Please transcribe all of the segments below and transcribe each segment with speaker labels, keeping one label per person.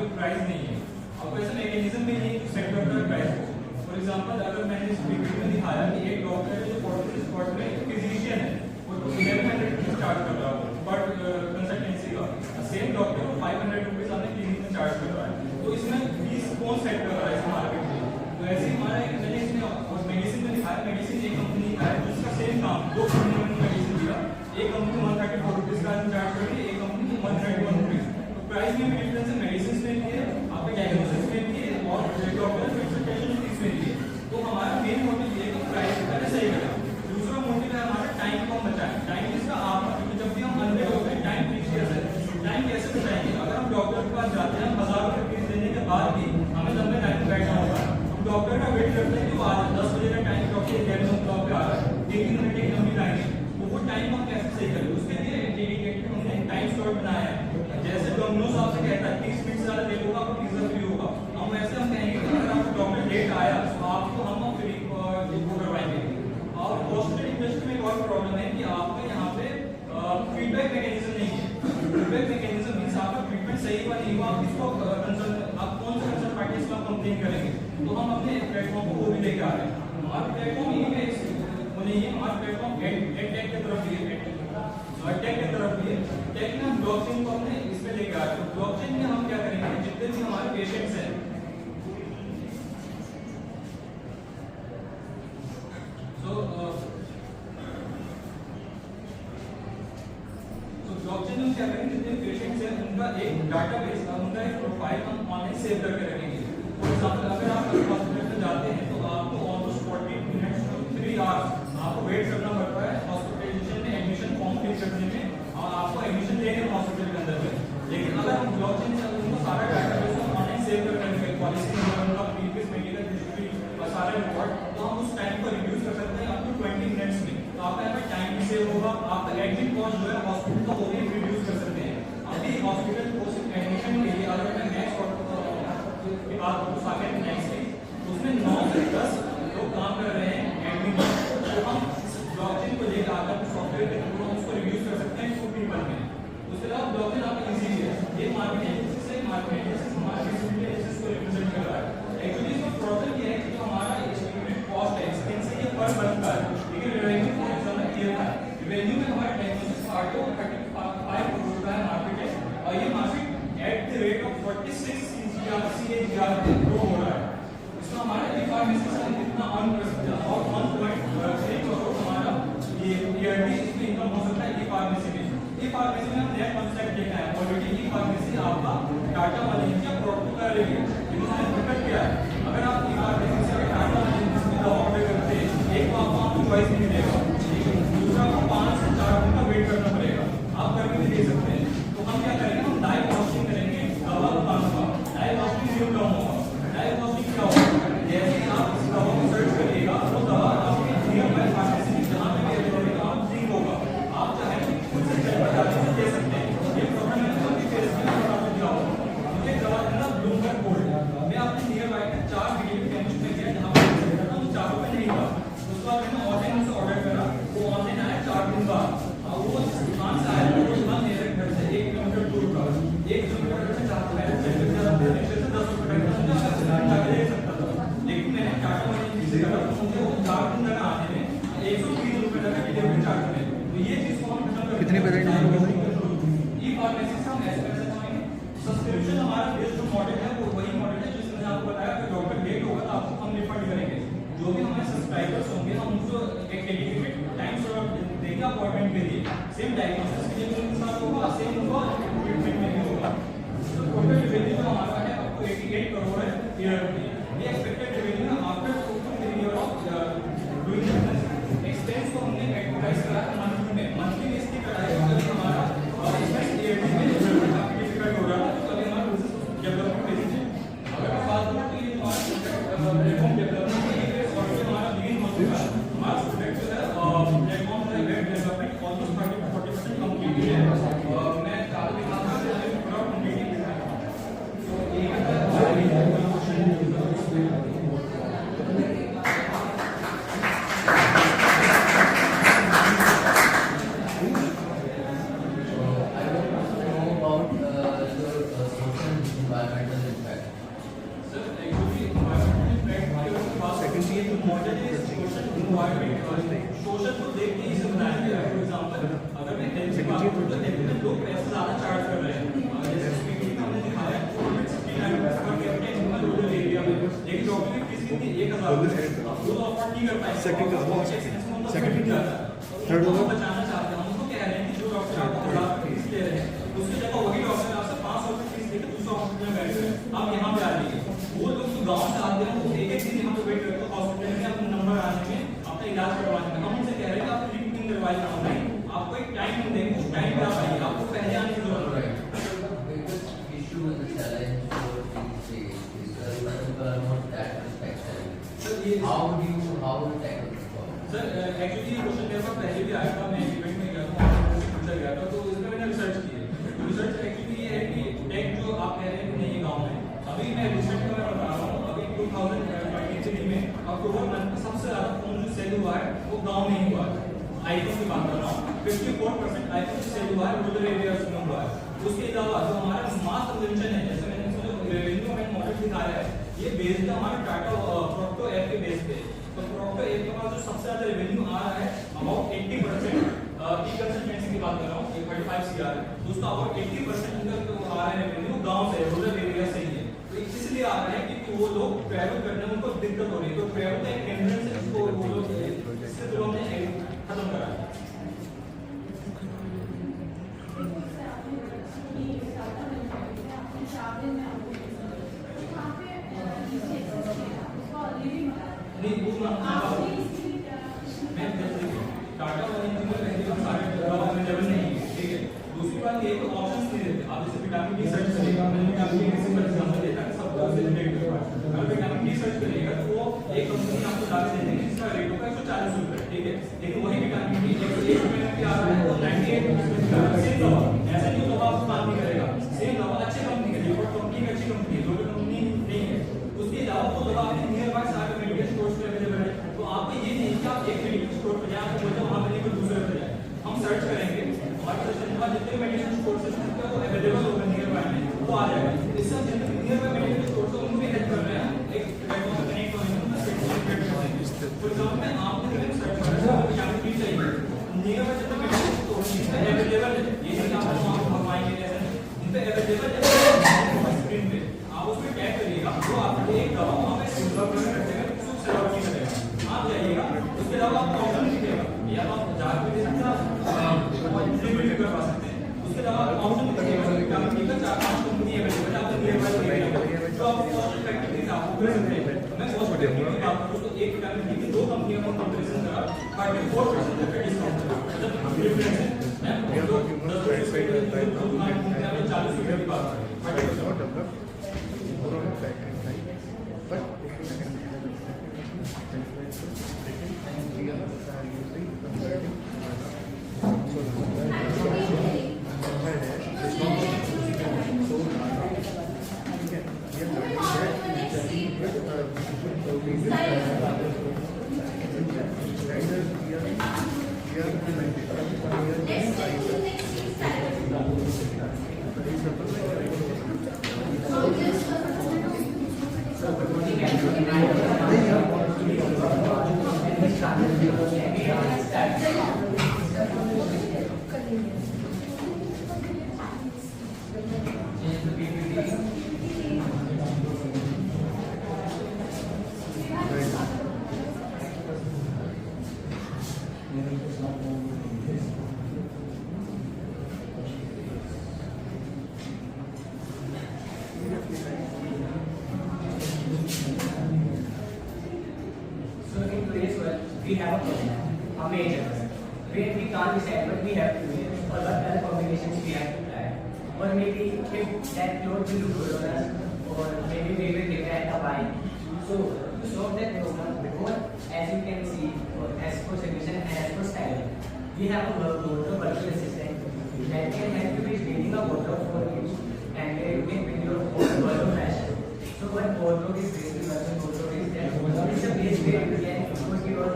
Speaker 1: कोई प्राइस नहीं है। अब ऐसा मैकेनिज्म में ये सेट करता है प्राइस को। फॉर एग्जांपल अगर मैंने इस वीडियो में दिखाया कि एक डॉक्टर है जो 40 स्पॉट में फिजिशियन है, वो 1100 चार्ज कर रहा है पर कंसल्टेंसी का, सेम डॉक्टर 500 रुपीज आपने क्लिनिक में चार्ज कर रहा है। तो इसमें फीस कौन सेट कर रहा है इस मार्केट में? तो ऐसे ही हमारा एक मैंने इसमें मेडिसिन में दिखाया, मेडिसिन एक कंपनी का है जिसका सेम काम दो कंपनी ने मेडिसिन दिया, एक कंपनी 134 रुपीज का चार्ज कर रही है, एक कंपनी 131 रुपीज। तो प्राइस में भी डिफरेंस है, मेडिसिन में भी है, आपके डायग्नोसिस में भी है और डॉक्टर कंसल्टेशन फीस में भी है। तो हमारा मेन मोटिव ये है कि प्राइस पहले सही करें। दूसरा मोटिव है हमारा टाइम को बचाएं। टाइम इसका आप जब भी हम अनवेल होते हैं टाइम प्रीशियस है, टाइम कैसे बचाएंगे? अगर हम डॉक्टर के पास जाते हैं, 1000 रुपये फीस देने के बाद भी हमें लंबे टाइम पे बैठना होगा, डॉक्टर का वेट करते हैं कि वो आज 10 बजे का टाइम डॉक्टर 11 o'clock पे आ रहा है, 3 मिनट की लंबी लाइन है, तो वो टाइम हम कैसे सही करें? उसके लिए डेडिकेटेड हमने टाइम स्लॉट बनाया है। जैसे डोमिनोज आपसे कहता है 30 मिनट से ज्यादा लेट होगा आपको पिज्जा फ्री होगा, हम वैसे हम कहेंगे कि अगर आपको डॉक्टर लेट आया तो आपको हम फ्री वो करवाएंगे। और हॉस्पिटल इंडस्ट्री में एक और प्रॉब्लम है कि आपको यहाँ पे फीडबैक मैकेनिज्म नहीं है। फीडबैक मैकेनिज्म मींस आपका ट्रीटमेंट सही हुआ नहीं हुआ, आप किसको कंसल्ट, आप कौन सा कंसल्ट पार्टी से कंप्लेन करेंगे? तो हम अपने प्लेटफॉर्म को वो भी लेके आ रहे हैं। हमारा प्लेटफॉर्म ये है, वो नहीं है हमारा प्लेटफॉर्म एडटेक की तरफ भी है, टेक की तरफ भी है। टेक में हम ब्लॉकचेन को अपने इसमें लेके आ रहे हैं। ब्लॉकचेन में हम क्या करेंगे, जितने भी हमारे पेशेंट्स हैं, ब्लॉकचेन में क्या करेंगे, जितने पेशेंट्स हैं उनका एक डाटाबेस, उनका एक प्रोफाइल हम ऑनलाइन सेव करके रखेंगे। फॉर एग्जांपल अगर आप हॉस्पिटल में जाते हैं तो आपको ऑलमोस्ट 40 मिनट्स टू 3 आवर्स आपको वेट करना पड़ता है हॉस्पिटलाइजेशन में, एडमिशन फॉर्म फिल करने में और आपको एडमिशन लेने में हॉस्पिटल के अंदर में। लेकिन अगर हम ब्लॉकचेन से उनको सारा डाटाबेस ऑनलाइन सेव कर रखेंगे, पॉलिसी नंबर, उनका प्रीवियस मेडिकल हिस्ट्री और सारे रिकॉर्ड, तो हम उस टाइम को रिड्यूस कर सकते हैं अप टू 20 मिनट्स में। तो आपका यहाँ पे टाइम भी सेव होगा, आपका एडमिट कॉस्ट जो है हॉस्पिटल का वो भी रिड्यूस कर सकते हैं। अभी हॉस्पिटल को एडमिशन के लिए अगर मैं नेक्स्ट के बाद कुछ आगे नेक्स्ट वीक उसमें 9 से 10 लोग काम कर रहे हैं एडमिट, तो हम ब्लॉकचेन को लेकर आकर सॉफ्टवेयर के थ्रू हम उसको रिड्यूस कर सकते हैं 2 पीपल में। उसके अलावा ब्लॉकचेन आपका इजी है, ये मार्केट से हमारे बिजनेस को रिप्रेजेंट कर रहा है। एक्चुअली इसका प्रॉब्लम ये है कि जो हमारा एस्टिमेटेड कॉस्ट है एक्सपेंस है ये पर मंथ का है, लेकिन रेवेन्यू फॉर एग्जांपल क्लियर था। रेवेन्यू में हमारे डायग्नोसिस पार्ट को 35 करोड़ का मार्केट है और ये market at the rate of 46 CAGR grow हो रहा है। इसमें हमारा ई-फार्मेसी से कितना अर्न कर सकते हैं और 1.3 करोड़ हमारा ये ईयरली इसमें इनकम हो सकता है ई-फार्मेसी में। ई-फार्मेसी में हम नया कांसेप्ट देखा है, ऑलरेडी ई-फार्मेसी आपका डाटा वाले प्रोडक्ट कर रही है, लेकिन हमने प्रकट किया है अगर आप ई-फार्मेसी से डाटा वाले में दवा ऑर्डर करते हैं, एक तो आपको चॉइस नहीं मिलेगा, दूसरा आपको 5 से 4 दिन का वेट करना पड़ेगा, आप करके नहीं दे सकते हैं। तो हम क्या करेंगे, हम डायग्नोस्टिक करेंगे दवा दुकान का, डायग्नोस्टिक न्यू टर्म होगा। डायग्नोस्टिक क्या होगा, जैसे आप इस दवा को सर्च करिएगा वो दवा आपके नियर बाय फार्मेसी में जहाँ पे भी अवेलेबल है आप फ्री होगा, आप चाहे खुद से चल कर दे सकते हैं। ये प्रोग्राम मैंने आपकी फेसबुक पर आपको दिया होगा, मुझे दवा देना ब्लूमबर्ग गोल्ड, मैं अपने नियर बाय के 4 वीडियो केमिस्ट में गया जहाँ पर तो 4 रुपये नहीं था, उसके बाद मैंने ऑनलाइन से ऑर्डर करा, वो ऑनलाइन आया 4 दिन बाद, वो दुकान से आया, वो दुकान मेरे घर से 1 किलोमीटर दूर था, 1 किलोमीटर से 4 रुपये से 10 रुपये ले सकता था, लेकिन मैंने टाटा मनी से करा तो मुझे वो 4 दिन तक आने में 130 रुपये तक डिलीवरी चार्ज में। तो ये चीज को हम
Speaker 2: कितनी परसेंट
Speaker 1: ई-फार्मेसी से हम ऐसे पैसे पाएंगे। सब्सक्रिप्शन हमारा बेस्ड मॉडल है, वो वही मॉडल है जिसमें आपको बताया कि डॉक्टर लेट होगा तो आपको हम रिफंड करेंगे। जो भी हमारे सब्सक्राइबर्स होंगे हम उनको एक डेडिकेटेड टाइम स्लॉट देंगे अपॉइंटमेंट के लिए, सेम डायग्नोसिस के लिए उनके साथ होगा, सेम उनको ट्रीटमेंट में भी होगा। तो टोटल रेवेन्यू जो हमारा है आपको 88 करोड़ है ईयरली, ये एक्सपेक्टेड रेवेन्यू है after total year of doing business. Expense को हमने कैटेगराइज करा है मंथली में इसकी कटाई होगी हमारा, और इसमें ईयरली में काफी डिफिकल्ट हो रहा है, तो अभी हमारा बिजनेस डेवलपमेंट फेज है। अगर मैं बात करूं तो ये हमारा प्लेटफॉर्म डेवलपमेंट के लिए हमारा बिगिन हो चुका है। हमारा प्रोडक्ट जो है प्लेटफॉर्म है वेब डेवलपमेंट ऑलमोस्ट 30-40% कंप्लीट है, मैं चालू दिखा रहा हूं प्रोडक्ट कंप्लीट है। तो एक शोषण को देख के इसे बनाया गया है। फॉर एग्जांपल अगर मैं हेल्थ की बात करूं तो हेल्थ में लोग पैसे ज्यादा चार्ज कर रहे हैं, जैसे पीपीटी में हमने दिखाया 69 per capita in rural area में, लेकिन डॉक्टर की फीस कितनी 1000 रुपए, अब वो अफोर्ड नहीं कर पाएंगे। सेकंड थर्ड को बचाना चाहते हैं, हम उसको कह रहे हैं कि जो डॉक्टर आपको 1000 रुपए फीस ले रहे हैं उसकी जगह वही डॉक्टर आपसे 500 रुपए फीस लेकर दूसरा हॉस्पिटल में बैठ रहे हैं, आप यहाँ पे आ जाइए। वो लोग जो गांव से आते हैं वो एक दिन यहाँ पे वेट करते हैं हॉस्पिटल में अपना नंबर आने में, अपना इलाज करवाने में। हम उनसे कह रहे हैं कि आप फ्री बुकिंग करवाइए ऑनलाइन, आपको एक टाइम हम देंगे, उस टाइम पे आप आइए, आपको पहले आने की जरूरत पड़ेगी। सर एक्चुअली ये क्वेश्चन मेरे पास पहले भी आया था, मैं इवेंट में गया था, पूछा गया था, तो इसका मैंने रिसर्च की है। रिसर्च एक्चुअली ये है कि टेक जो आप कह रहे हैं कि नहीं ये गाँव में, अभी मैं रिसर्च का मैं बता रहा हूँ, अभी 2023 में अक्टूबर मंथ में सबसे ज्यादा फोन जो सेल हुआ है वो गाँव में ही हुआ है। आईफोन की बात कर रहा हूँ, 54% आईफोन सेल हुआ है रूरल एरियाज में हुआ है। उसके अलावा जो हमारा मास कंजम्पशन है, जैसे मैंने इसमें रेवेन्यू में मॉडल दिखाया है, ये बेस्ड है हमारे टाटा प्रोक्टो ऐप के बेस पे। तो प्रोक्टो ऐप के पास जो सबसे ज्यादा रेवेन्यू आ रहा है अबाउट 80%, ई कंसल्टेंसी की बात कर रहा हूँ, 35 CR है, दोस्तों अबाउट 80% इनका जो आ रहा है रेवेन्यू गांव से, रूरल एरिया से ही है। तो इसलिए आ रहा है कि वो लोग ट्रैवल करने में उनको दिक्कत हो रही है, तो ट्रैवल का एक हिंड्रेंस है, इसको वो लोग इससे जो हमने खत्म करा है। नहीं वो मैं टाटा वाले में पहले हम सारे अवेलेबल नहीं है, ठीक है। दूसरी बात ये तो ऑप्शंस नहीं देते, आप जैसे विटामिन डी सर्च करिएगा, मैंने विटामिन डी किसी पर एग्जांपल देता है सब उससे रिलेट करता है। अगर विटामिन डी सर्च करिएगा तो वो एक कंपनी आपको ला के दे देंगे जिसका रेट होगा 140 रुपए, ठीक है। लेकिन वही विटामिन डी 101 रुपए में आ रहा है, वो 98 सेम दवा, ऐसा नहीं दवा आपको काम नहीं करेगा, सेम दवा अच्छी कंपनी की, रिपोर्ट कंपनी की अच्छी कंपनी है, जो कंपनी नहीं है। उसके अलावा वो दवा आपके नियर बाय सारे मेडिकल स्टोर्स पे अवेलेबल है, तो आपको ये नहीं कि आप एक मेडिकल स्टोर पे जाएं, आपको बोलते वहां पे नहीं कोई दूसरे पे जाए। हम सर्च करेंगे, हमारे सिस्टम में जितने मेडिकल स्टोर्स हैं वो अवेलेबल होगा नियर बाय में, वो आ जाएगा। इससे हम जितने नियर बाय मेडिकल स्टोर्स हैं उनको भी हेल्प कर रहे हैं, एक प्लेटफॉर्म से कनेक्ट होने में फॉर एग्जांपल आपने सर्च करा विटामिन डी चाहिए, नियर बाय जितने मेडिकल स्टोर्स हैं अवेलेबल है, ये नहीं आपको वहां भगवाएंगे ऐसे, इन पे अवेलेबल है स्क्रीन पे, आप उसमें टैप करिएगा, वो आपको एक दवा वहां पे रिजर्व कर देगा, सूट सेवा करेगा, आप जाइएगा। उसके अलावा आपको ऑप्शन दिखेगा, या आप जाके दे सकते हैं, डिलीवरी कर पा सकते हैं। उसके अलावा ऑप्शन दिखेगा विटामिन डी का 4-5 कंपनी अवेलेबल है आपके नियर बाय एरिया में, जो आपको कॉस्ट इफेक्टिव आप कर सकते हैं। मैं कॉस्ट इफेक्टिव की बात करूं तो एक विटामिन डी की दो कंपनियों को कंपैरिजन करा 44% तक डिस्काउंट है, मतलब डिफरेंस है, तो 10% पे दुकान में 40 रुपए की बात करें,
Speaker 2: we have a problem, a major problem, where we can't decide what we have to do or what other combinations we have to try. Or maybe if that clothes will look good on us, or maybe we will regret a buy. So to solve that problem, before, as you can see, as for solution and as for styling, we have a wardrobe virtual assistant that can help you with building a wardrobe for you, and where you can build your own wardrobe fashion. So what wardrobe is basically wardrobe is that it's a place where you can put your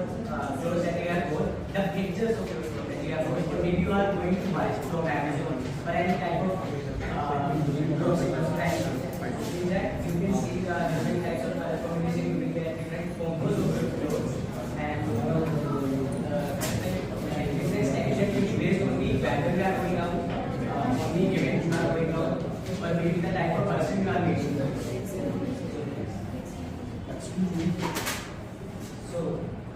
Speaker 2: clothes that you are bought, the pictures of your clothes that you are bought, or maybe you are going to buy from Amazon or any type of clothes in that you can see the different types of color combination, you will get different combos of your clothes, and when we are going out, any events we are going out, or maybe the type of person we are meeting. So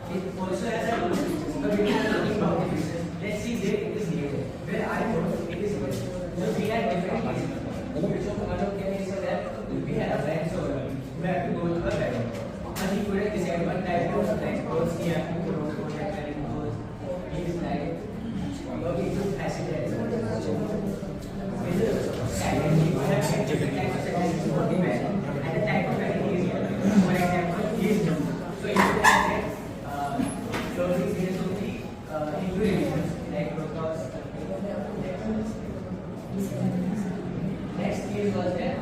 Speaker 2: it also has a good features. So we are talking about the features. Let's see where it is needed. Where I work, it is good. So we have different cases. Which of one of them is that we have a friend so we have to go to a wedding. And he couldn't decide what type of clothes he has to put on, what type of clothes he is like. Working to facilitate. Second, we have different types of settings for the wedding. And the type of wedding he is here. For example, he is new. So if you have clothing based on the Hindu religions like Orthodox. Next case was that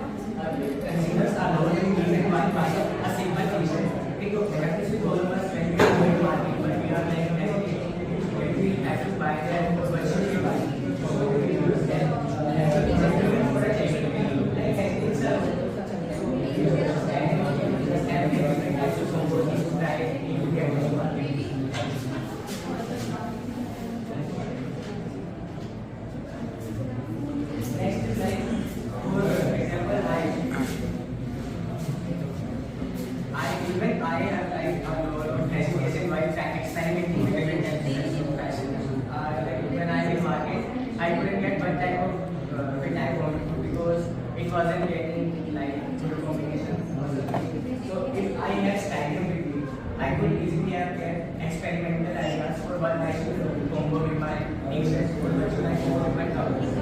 Speaker 2: consumers are not only given one by a simple reason. It happens with all of us when we are going to market, but we are like hesitating when we have to buy that or what should we buy. So we use that for a check. Like it's a so we understand different types of components that you get in the market. Next is like, for example, I have like a lot of education by experimenting with different types of fashion. Like when I in market, I couldn't get one type of fit I wanted to because it wasn't getting like good combination. So if I had styling with me, I could easily have get experimental ideas for what I should combo with my English or what should I combo with my colors.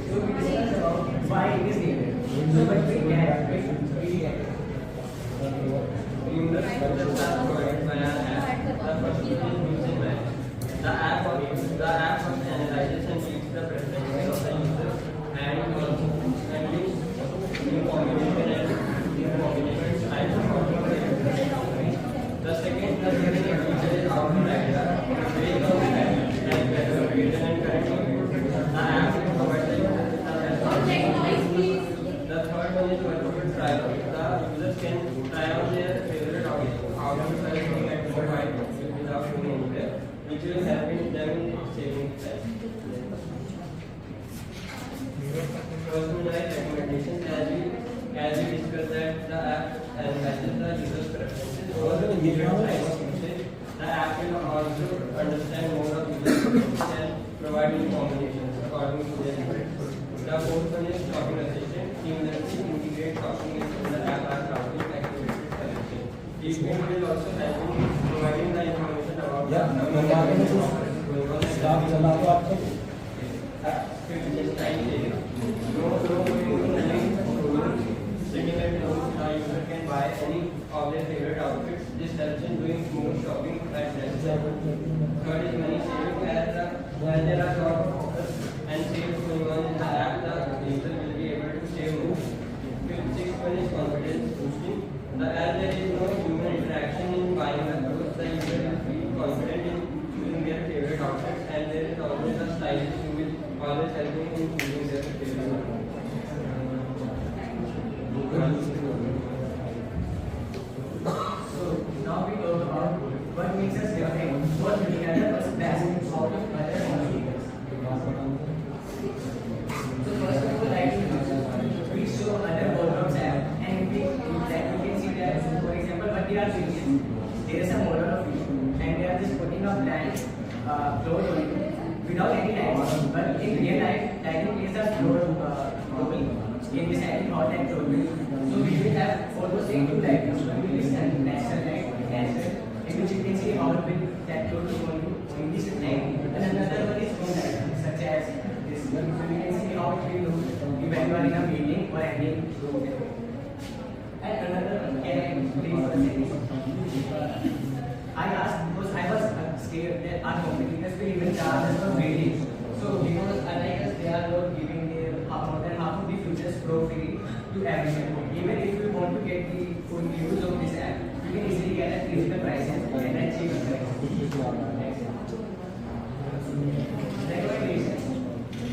Speaker 2: So we discussed about why it is needed. So what we get, we get.
Speaker 3: Numerous features are provided by an app. The first is using match. The app analyzes and reads the preferences of the user and links new combinations types of combinations. The second feature is output data based on like weather, region and currency. The app provides the user with the The third one is virtual trial. The users can try on their favorite outfits while looking at mobile without going anywhere, which will help them in saving time. Personalized recommendations, as we discussed that the app analyzes the user's preferences over the different types of usage. The app will also understand more of user preferences and provide new combinations according to their preferences. The fourth one is shopping assistant. Seamlessly integrate shopping into the app as shopping activities selection. This will also help in providing the information about the user can buy any of their favorite outfits. This helps in doing more shopping at third is money saving as there are lot of offers and sales going on in the app, the user will be able to save more. Sixth one is confidence boosting. As there is no human interaction in buying the clothes, the user will feel confident in choosing their favorite outfits, and there is always a stylist who will always help them in choosing their favorite outfits.
Speaker 2: So now we talk about what makes us different, what together was best out of other competitors. So first of all, like we show other wardrobes app and we can see that, for example, what they are doing. There is a model of it and they are just putting a blank clothes on it without any lighting. But in real life, lighting is a clothes in this adding hot and cold. So we will have almost 8 to light. So we will stand natural light, natural, in which you can see how big that clothes is going to in this light. And another one is moon light, such as this. So we can see how it will look when you are in a meeting or any show. And another one, can I explain for a second? I asked because I was scared that our competitors will even charge us for grading. So because unlike us, they are not giving their more than half of the features for free to everyone. Even if you want to get the full use of this app, you can easily get a reasonable price and achieve a price. Recommendations.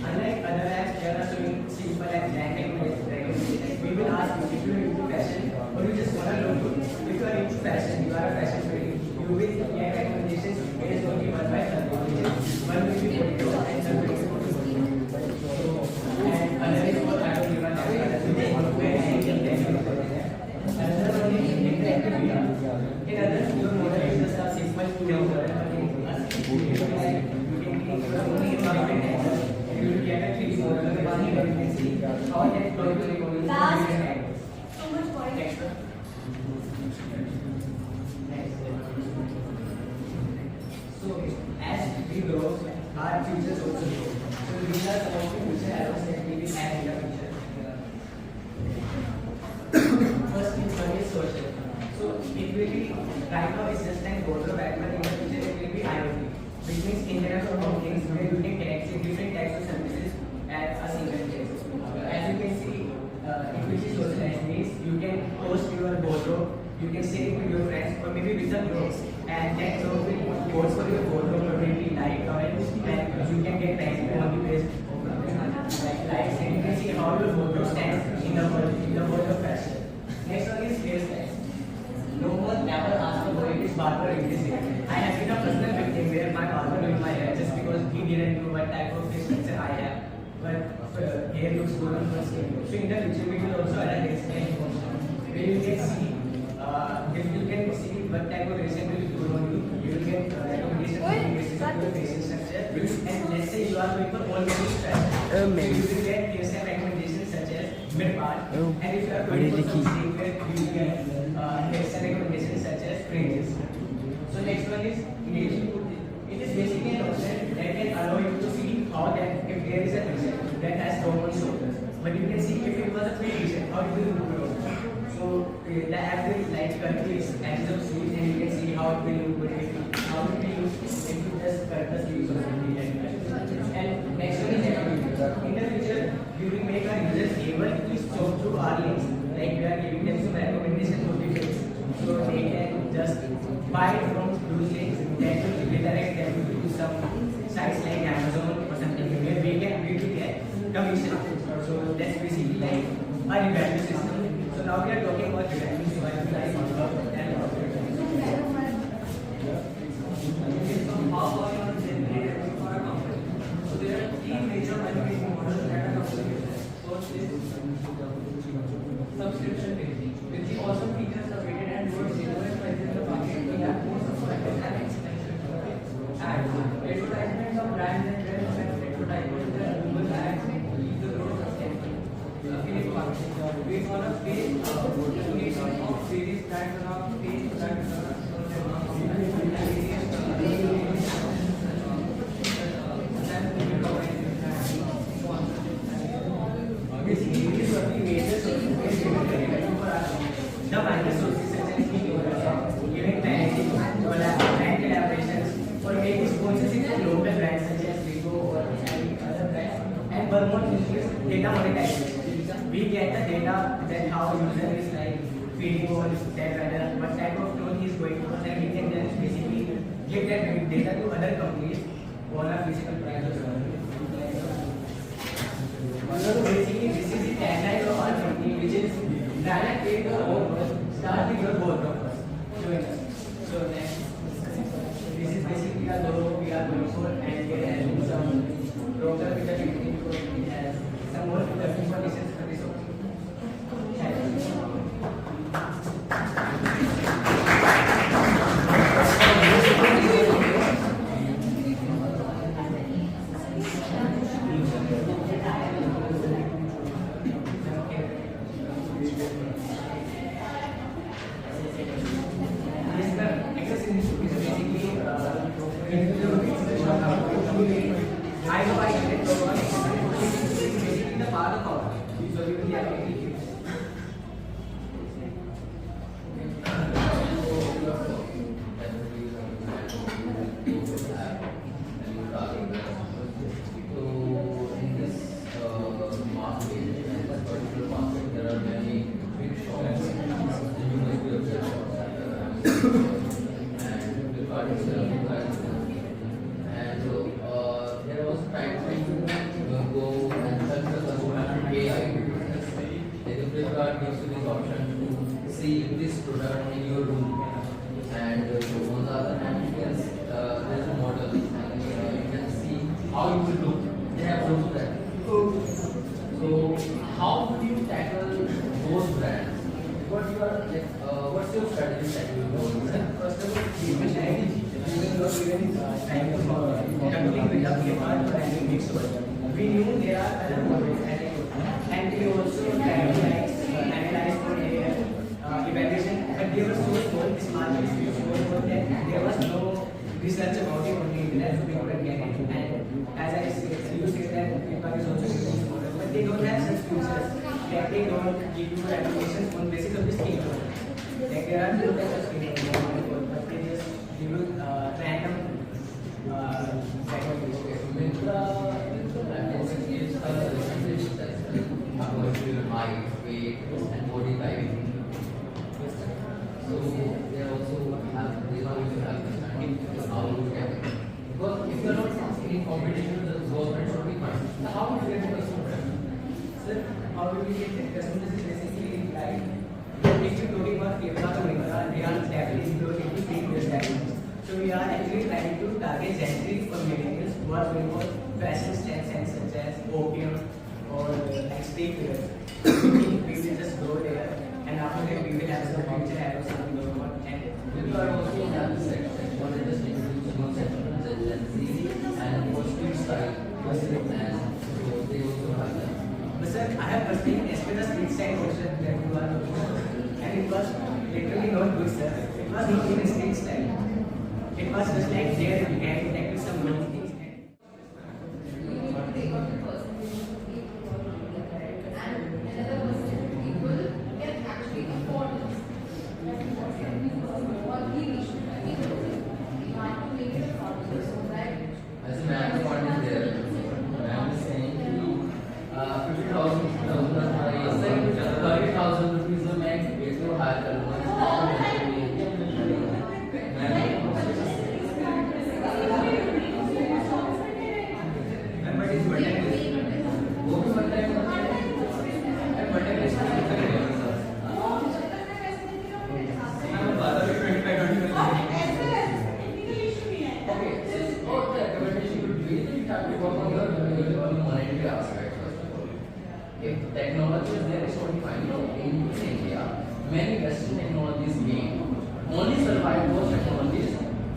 Speaker 2: Unlike other apps, there are showing simple and blank recommendations. We will ask you if you are into fashion or you just want to look good. If you are into fashion, you are a fashion freak, you will get recommendations based on the one by one. One will be So as we grow, our futures also grow. So these are some of the future arrows that we will have in the future. First is one is social. So it will be right now it's just like wardrobe, but in the future it will be IoT, which means Internet of Things, where you can connect different types of services at a single place. As you can see, it will be socialized means you can post your wardrobe, you can share it with your friends or maybe with a group, and that group will post for your wardrobe or maybe like comments, and you can get prices on the base like likes, and you can see how your wardrobe stands in the world of fashion. Next one is hairstyles. No one ever asked for it is barber in this year. I have been a personal victim where my barber doing my hair just because he didn't know what type of hair structure I have. But hair looks good on my skin. So in the future we will also add a hairstyle where you can see if you can see what type of hairstyle will good on you. You will get recommendations on the basis of your facial structure. And let's say you are going for all body style. So you will get hairstyle recommendations such as mid part. And if you are going for some sleepwear, you will get hairstyle recommendations such as fringes. So next one is engaging. It is basically an option that can allow you to see how that if there is a t-shirt that has common shoulders, but you can see if it was a free t-shirt, how it will look good. So the app will like countries and some sleeves, and you can see how it will look good how it will look if you just cut the sleeves of the t-shirt. And next one is activity. In the future, we will make our users able to shop through our links, like we are giving them some recommendations for the so they can just buy from those links that will redirect them to some sites like Amazon or something where we will get commission. So that's basically like a revenue system. So now we are talking about revenue. So I will like how about your revenue for a company? So there are three major revenue models that a company uses. First is subscription based, with the awesome features available and more similar prices in the market. We have more subscribers and expensive ads. Advertisements of brands and trends and advertisements and Google ads lead the growth of campaign. We want to pay donation of various brands on our page that basically these are the major sources the minor sources such as event managing or brand collaborations or maybe sponsorship of local brands such as Vigo or any other brands. And one more thing is data monetization. We get the data that how user is like feeling or that whether what type of clothes he is going for, and we can just basically give that data to other companies on a physical price or something. So basically this is the tagline of our company, which is direct pay to our work, start with your board of us. Join us. So next, this is basically a logo we are going for, and we are having some broker with the LinkedIn code. It has some more information for this one. I know I get it, but basically the part of our so we will have to
Speaker 3: see this product in your room, and on the other hand, there's a model, and you can see how it will look. They have shown that. So, how do you tackle those brands? What you are like? What's your strategy tackling those brands?
Speaker 2: first of all, we will strategy. We will even trying to juggling with the PMR and mix over. We knew there are other models, and we also tried to analyze for evaluation, but they were so small, this market is so small that there was no research about it. then Flipkart is also giving this model, but they don't have such features. Like they don't give you applications on basis of the screen tone. Like there are few types of screen tone, but they just give you random recommendations.
Speaker 4: Height, weight, and body type. So they also have this understanding how to get it. Because if you are not in competition with the government should be fine. So how do you get the customer?
Speaker 2: Sir, how do we get the customers is basically like if you're talking about Flipkart or Myntra, they are definitely looking to big this diamonds. So we are actually trying to target Gen Z or millennials who are going for fashion sense such as opium or like street wear. We will just go there and after that we will have some future have something going on and
Speaker 4: People are also have this section. One is just introducing one section, Gen Z, and for street style, Western and so they also have that.
Speaker 2: but sir, I have personally tested the street style version that you are looking for and it was literally not good sir. It was not even street style. It was just like there you can connect with some money things.
Speaker 4: As a man point is there, man is saying 50,000 30,000 rupees a man pays to hire customers.
Speaker 2: But it's one time
Speaker 4: वो भी one time
Speaker 2: and one time is
Speaker 4: okay. So the recommendation would be that you have to work on the monetary aspect first of all. If technology is there, it's only fine. You know, in India, many Western technologies gain. Only survive those technologies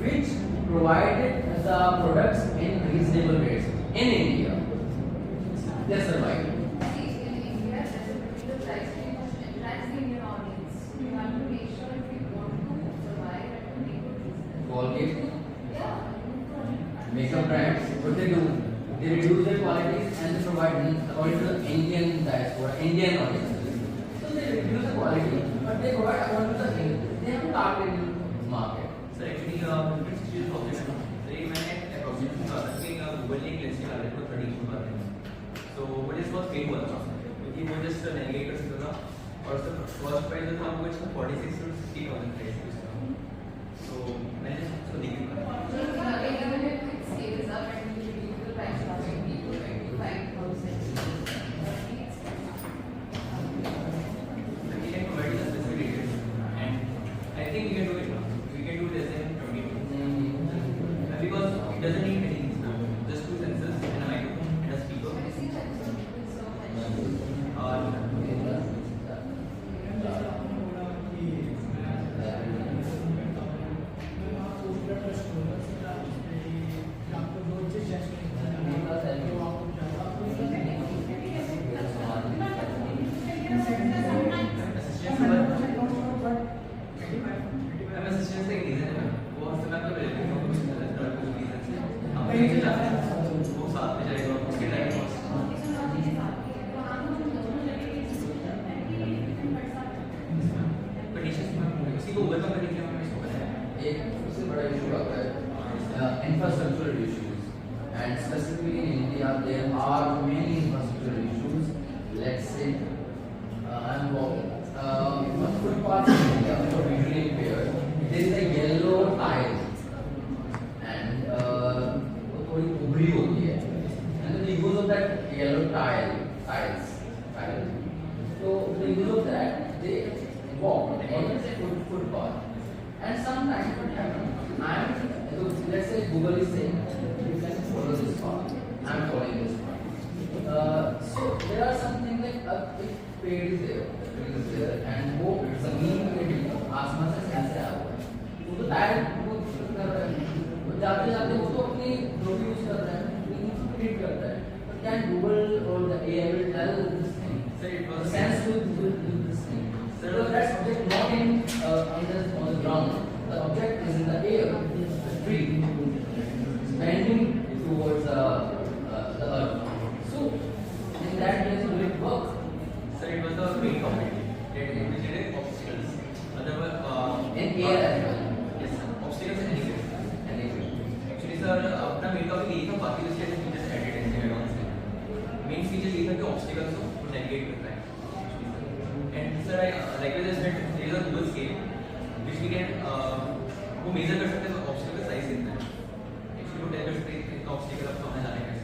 Speaker 4: which provided the products in reasonable rates in India. They survive. Colgate, makeup brands, what they do, they reduce their qualities and they provide according to the Indian diaspora, Indian audiences. So they reduce the quality, but they provide according to the they have targeted market.
Speaker 5: Sir actually different cheese problem है ना तो ये मैंने approximately कहा था कि Google ने एक लिस्ट निकाला है 30 इशू बात है so what is was paid हुआ था क्योंकि वो जस्ट नेविगेट कर सकता था और उसका फर्स्ट प्राइस जो था वो इसका 46 to 60,000 प्राइस था सो मैंने उसको देखी because it doesn't need anything now. Just two sensors and a microphone and a speaker. assistance से एक reason है वो हर समय आपको relative हो कुछ reason से आप कहीं जाते हैं वो साथ में जाएगा उसके टाइम कंडीशन उसी को ओवरकम करने के लिए हमने इसको बनाया
Speaker 4: एक सबसे बड़ा इशू आता है infrastructural issues, and specifically in India there are many infrastructural issues. Let's say I'm walking one footpath in India for visually impaired. There is a yellow tile and वो थोड़ी उभरी होती है and the use of that yellow tiles. So the use of that they walk on the footpath. And sometimes what happens, let's say Google is saying, you can follow this path, I am following this path. So there are something like if पेड़ is there, and वो जमीन पे भी आसमान से कैसे आ रहा है, वो तो डायरेक्ट वो कर रहा है, वो जाते जाते वो तो अपनी जो भी यूज कर रहा है, फीड करता है. But can Google or the AI will tell this thing?
Speaker 5: Sir, it was
Speaker 4: Sense will do this thing. So that object not on the ground. The object is in the air, the tree, bending towards the earth.
Speaker 5: बाकी दूसरे features added हैं add on से। Main feature ये था कि obstacles को navigate करता है। And sir like this that there is a dual scale which we can वो मेजर कर सकते हैं ऑब्स्टिकल का साइज कितना है। एक्चुअली वो टेल कर सकते हैं कितना ऑब्स्टिकल आपको सामने लाने का है।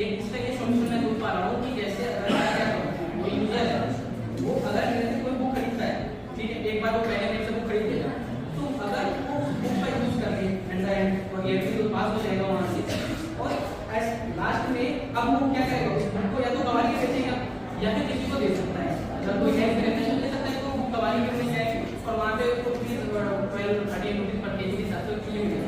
Speaker 2: एक इसका ये सॉल्यूशन मैं ढूंढ पा रहा हूँ कि जैसे अगर मैं क्या करूँ, कोई यूजर है वो अगर मेरे से कोई बुक खरीदता है, ठीक है, एक बार वो पहले मेरे से बुक खरीद लेगा, तो अगर वो बुक का यूज करके एंड और ये तो पास हो जाएगा वहाँ से, और लास्ट में अब वो क्या करेगा, उस बुक को या तो कवाली बेचेगा या फिर किसी को दे सकता है। अगर कोई हेल्प करना है तो दे सकता है, तो बुक कवाली बेचने जाएगी और वहाँ पे उसको 12-13 रुपीज पर पेज के हिसाब से फ्री मिलेगा।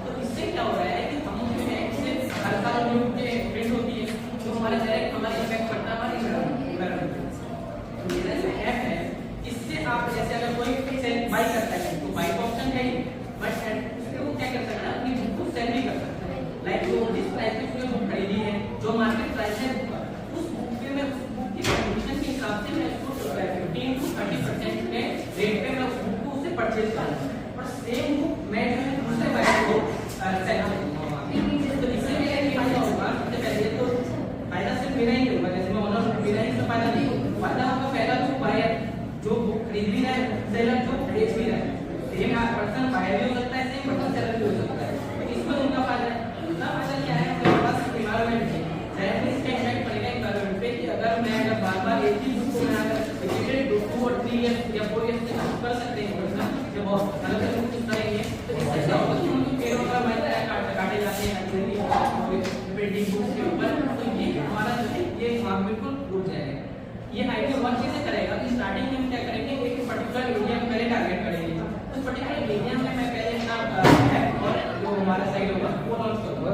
Speaker 2: तो इससे क्या हो रहा है कि हम जो है इससे हर साल न्यू के प्रिंट होती है तो हमारे डायरेक्ट हमारे इफेक्ट पड़ता है हमारे इन्वायरमेंट। तो मेरा जो ऐप है इससे आप जैसे अगर कोई सेल बाई करता है तो बाई का ऑप्शन है, बट उससे वो क्या कर सकता है, अपनी बुक को सेल भी कर सकता है। लाइक जो जिस प्राइस पे उसने बुक खरीदी है, जो मार्केट प्राइस है बुक का, उस बुक पे मैं उस बुक की कंडीशन के हिसाब से मैं उसको 15 to 30% के रेट पे मैं उस बुक को उससे परचेज करूंगा और सेम बुक मैं जो है दूसरे बायर को सेल करूंगा। तो इससे मेरा ये फायदा होगा, सबसे पहले तो फायदा सिर्फ मेरा ही होगा, जैसे मैं ऑनर हूं, मेरा ही तो फायदा नहीं होगा। फायदा होगा पहला तो बायर जो बुक खरीद भी रहा है, सेलर जो बेच भी रहा है, सेम पर्सन बायर भी हो सकता है, सेम पर्सन सेलर भी हो सकता है, तो इसमें उनका फायदा है। दूसरा फायदा क्या है, मेरे पास एनवायरनमेंट है, डायरेक्टली इसका इफेक्ट पड़ेगा एनवायरनमेंट पे कि अगर मैं अगर बार-बार एक ही बुक को मैं अगर रिपीटेड 2 और 3 इयर्स या 4 इयर्स तक कर सकते हैं पर्सन जब बहुत अलग-अलग बुक यूज करेंगे, तो इससे क्या होगा कि उनके पेड़ों का काटे जाते हैं प्रिंटिंग बुक्स के ऊपर, तो ये हमारा जो है ये बिल्कुल टूट जाएगा। ये आइडिया वर्क कैसे करेगा कि स्टार्टिंग में हम क्या करेंगे, एक पर्टिकुलर एरिया में पहले टारगेट करेंगे, उस पर्टिकुलर एरिया में मैं पहले अपना ऐप और जो हमारा साइट होगा वो लॉन्च करूंगा।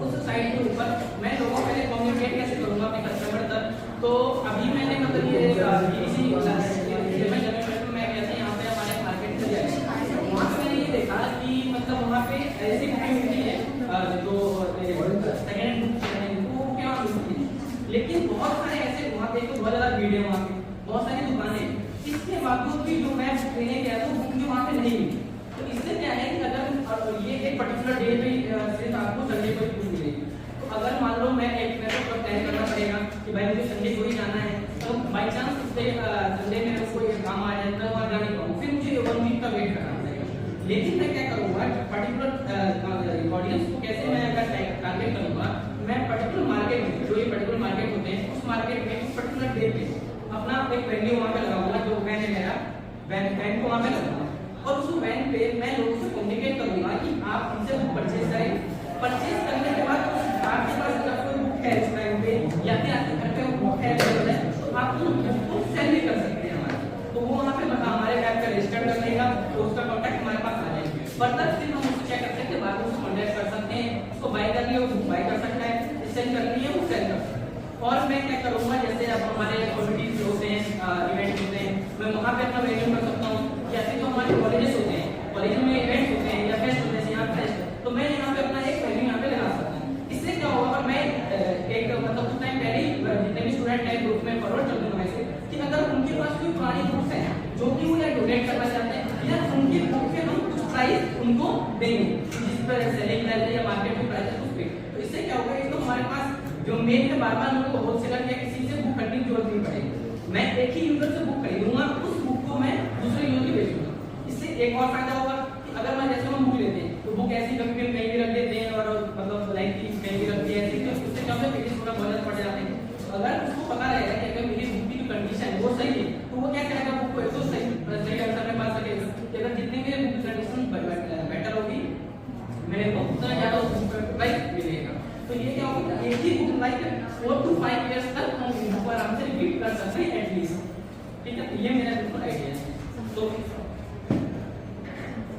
Speaker 2: उस साइट के ऊपर मैं लोगों को पहले कम्युनिकेट कैसे करूंगा अपने कस्टमर तक, तो अभी मैंने मतलब ये इसी मैं कैसे यहाँ पे हमारे मार्केट में आपको कि जो मैं लेने गया था वो मुझे वहाँ पे नहीं मिली। तो इससे क्या है कि अगर ये एक पर्टिकुलर डे पे सिर्फ आपको संडे को ही बुक मिलेगी। तो अगर मान लो मैं तो प्लान करना पड़ेगा कि भाई मुझे संडे को ही जाना है, तो बाई चांस संडे में कोई काम आ जाए तो वहाँ जा नहीं पाऊँ, फिर मुझे 1 वीक का वेट करना पड़ेगा। लेकिन मैं क्या करूँगा, पर्टिकुलर ऑडियंस को कैसे मैं अगर टारगेट करूँगा, मैं पर्टिकुलर मार्केट में, जो ये पर्टिकुलर मार्केट होते हैं उस मार्केट में उस पर्टिकुलर डे पे अपना एक वेन्यू वहाँ पे लगाऊंगा, जो वैन है मेरा वैन को वहाँ पे लगाऊंगा, और उस वैन पे मैं लोगों से कम्युनिकेट करूंगा कि आप हमसे बुक परचेज करें। परचेज करने के बाद आपके पास अगर कोई बुक है इस टाइम पे या फिर आपके घर पे बुक है तो आप उसको सेल भी कर सकते हैं हमारे, तो वो वहाँ पे हमारे ऐप पे रजिस्टर कर लेगा, तो उसका कॉन्टैक्ट हमारे पास आ जाएगा। फर्दर फिर हम उससे क्या कर सकते हैं, बाद में उसको कॉन्टैक्ट कर सकते हैं, उसको बाय करनी है वो बाय कर सकता है, सेल करनी है वो सेल कर सकता है। और मैं क्या करूंगा, जैसे अब हमारे कम्युनिटीज होते हैं, इवेंट होते हैं, मैं वहाँ पे अपना वेन्यू कर सकता हूँ, या फिर जो हमारे कॉलेजेस होते हैं, कॉलेज में इवेंट होते हैं या फेस्ट होते हैं, यहाँ फेस्ट, तो मैं यहाँ पे अपना एक वेन्यू यहाँ पे लगा सकता हूँ। इससे क्या होगा, और मैं एक मतलब उस टाइम पहले ही जितने भी स्टूडेंट हैं ग्रुप में फॉरवर्ड कर दूंगा ऐसे कि अगर उनके पास कोई पुरानी बुक्स हैं जो कि वो या डोनेट करना चाहते हैं, या उनके बुक के हम कुछ प्राइस उनको देंगे जिस पर सेलिंग प्राइस है या मार्केट में प्राइस है उस पे। तो इससे क्या होगा, एक तो हमारे पास जो मेन है बार-बार मेरे को होलसेलर या किसी से बुक करने की जरूरत नहीं पड़ेगी, मैं एक ही यूजर से बुक खरीदूंगा, उस बुक को मैं दूसरे यूजर को बेचूंगा। इससे एक और फायदा होगा कि अगर मैं जैसे हम बुक लेते हैं तो बुक ऐसी कभी भी कहीं भी रख देते हैं, और मतलब लाइक की कहीं भी रख दिया ऐसे, तो उससे क्या होता है पेजेस थोड़ा बहुत पड़ जाते हैं। तो अगर उसको पता रहेगा कि अगर मेरी बुक की जो कंडीशन है वो सही है, तो वो क्या करेगा, बुक को एक तो सही आंसर में पा सकेगा कि अगर जितनी मेरी बुक की कंडीशन बेटर होगी मेरे को उतना ज्यादा प्राइस मिलेगा। तो ये क्या होगा, एक ही बुक लाइक 4 to 5 इयर्स तक हम इनको आराम से रिपीट कर सकते हैं एटलीस्ट, ठीक है। तो ये मेरा बिल्कुल आइडिया है।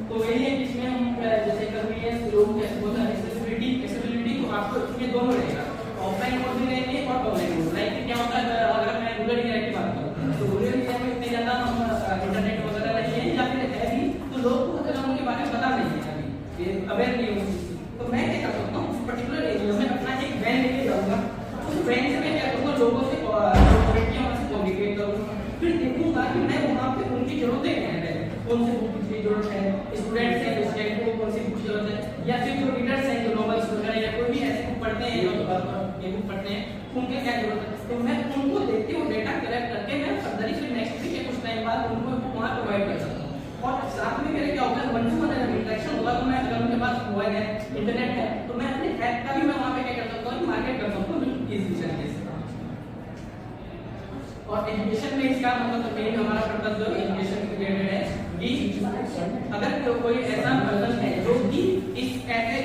Speaker 2: तो यही है कि इसमें हम जैसे कन्वीनियंस, लोग एक्सेसिबिलिटी तो आपको इसमें दोनों रहेगा, ऑफलाइन मोड भी रहेंगे और ऑनलाइन मोड। लाइक क्या होता है, अगर मैं रूरल एरिया की बात करूँ तो रूरल एरिया में इतने ज्यादा हम इंटरनेट वगैरह नहीं है, या फिर है भी तो लोग को अगर उनके बारे में पता नहीं है, अभी अवेयर नहीं है, तो मैं क्या कर सकता हूँ, उस पर्टिकुलर एरिया में अपना एक वैन लेके जाऊंगा, उस वैन से मैं क्या करूँगा, लोगों से कम्युनिकेट करूँगा, फिर देखूंगा कि मैं वहाँ पे उनकी जरूरतें क्या है, कौन सी बुक की जरूरत है, स्टूडेंट्स हैं स्टूडेंट को कौन सी बुक की जरूरत है, या फिर जो रीडर्स हैं जो नॉवेल्स वगैरह या कोई भी ऐसी बुक पढ़ते हैं ये बुक पढ़ते हैं, उनके क्या जरूरत है, तो मैं उनको देखते हुए डेटा कलेक्ट करके मैं फर्दर फिर नेक्स्ट वीक या कुछ टाइम बाद उनको बुक वहाँ प्रोवाइड कर सकता हूँ। और साथ में मेरे क्या होगा, 1-to-1 इंटरेक्शन होगा, तो मैं अगर उनके पास मोबाइल है, इंटरनेट है, तो मैं अपने ऐप का भी मैं वहाँ पे क्या कर सकता हूँ, मार्केट कर सकता हूँ बिल्कुल इजी तरीके से। और एजुकेशन में इसका मतलब मेन हमारा पर्पस जो एजुकेशन से रिलेटेड है कि अगर कोई ऐसा पर्सन है जो कि इस ऐसे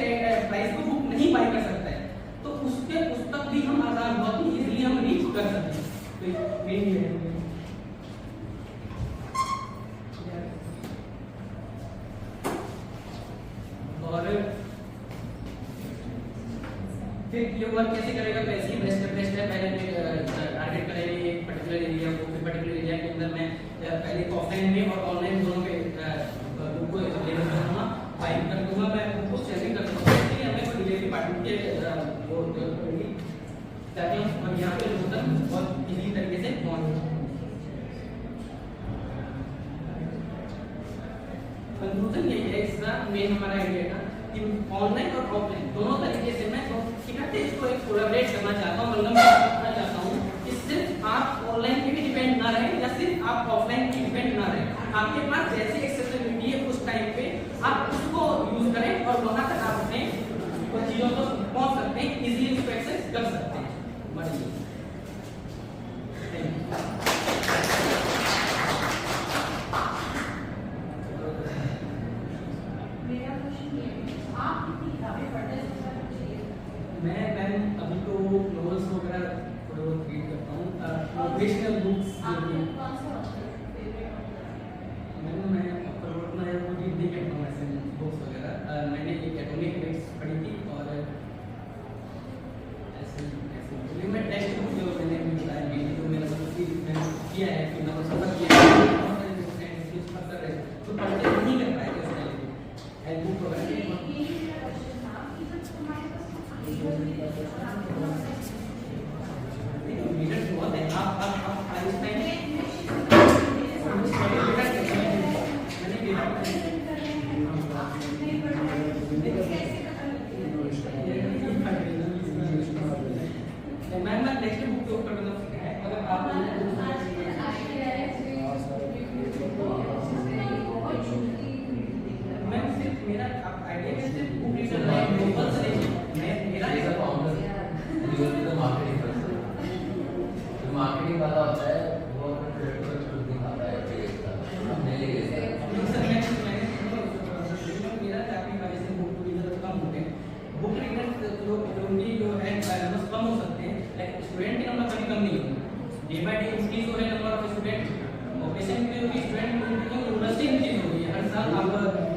Speaker 2: प्राइस को बुक नहीं बाय कर सकता है, तो उसके उस तक भी हम आसान बहुत ही इजीली हम रीच कर सकते हैं। तो मेन ये है। और फिर ये वर्क कैसे करेगा, कैसे ही बेस्ट है, पहले टारगेट करेंगे एक पर्टिकुलर एरिया को, फिर पर्टिकुलर एरिया के अंदर मैं पहले ऑफलाइन में और ऑनलाइन दोनों पे बुक को अवेलेबल करूँगा, फाइल कर दूंगा, मैं उनको सेलिंग कर दूंगा, इसलिए हमें कोई डिलीवरी पार्टनर के वो करेंगे ताकि हम यहाँ पे लोगों तक बहुत इजी तरीके से पहुँच। कंक्लूजन यही है, इसका मेन हमारा आइडिया था कि ऑनलाइन और ऑफलाइन दोनों तरीके से मैं इकट्ठे इसको एक कोलैबोरेट करना चाहता हूँ, मतलब करना चाहता हूँ कि सिर्फ आप ऑनलाइन पे भी डिपेंड ना रहे या सिर्फ आप ऑफलाइन पे डिपेंड ना रहे, आपके पास जैसी एक्सेसिबिलिटी है उस टाइम पे आप उसको यूज करें और वहां तक आप अपने चीजों को पहुंच सकते हैं, इजीली उसको एक्सेस कर सकते हैं। मैं अभी तो नॉवेल्स वगैरह थोड़े बहुत रीड करता हूँ, मोटिवेशनल बुक्स मैं पढ़ना है वो रीड नहीं करता हूँ ऐसे बुक्स वगैरह। मैंने एक एटॉमिक हैबिट्स पढ़ी थी और ऐसे मैं टेक्स्ट बुक जो मैंने बताया जो मेरा मतलब किया है कि मैं सफर किया है तो पढ़ते नहीं कर पाए कैसे बुक वगैरह बहुत है। आप इस टाइम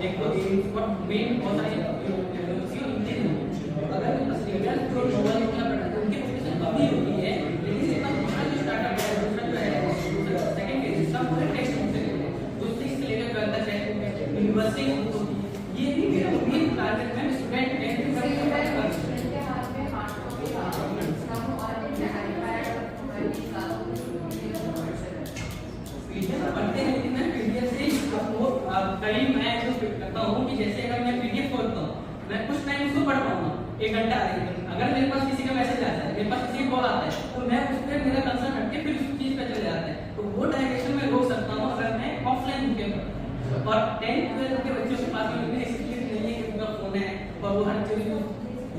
Speaker 2: एक तो और मेन बहुत सारे यूनिवर्सिटी इंग्लिश अगर इंडियन जो नोबल इतना पढ़ा है उनकी प्रोफेशन अभी होती है, लेकिन इसका दूसरा जो स्टार्टअप है दूसरा जो है सेकंड फेज इसका पूरा टेक्स्ट बुक से लेते हैं, उससे इसके लेकर करता है यूनिवर्सिटी ये भी मेरा मेन टारगेट है स्टूडेंट है पढ़ते हैं, लेकिन मैं पीडीएफ से कई मैं जो करता हूँ कि जैसे अगर मैं पीडीएफ खोलता हूँ मैं कुछ टाइम उसको पढ़ पाऊंगा 1 घंटा आधे घंटे, अगर मेरे पास किसी का मैसेज आता है, मेरे पास किसी का कॉल आता है तो मैं उस पर मेरा कंसर्न हटके फिर उस चीज पे चले जाता है, तो वो डायरेक्शन में रोक सकता हूँ अगर मैं ऑफलाइन बुकें पढ़ता हूँ। और 10th 12th के बच्चों के पास में ऐसी चीज नहीं है कि उनका फोन है और वो हर चीज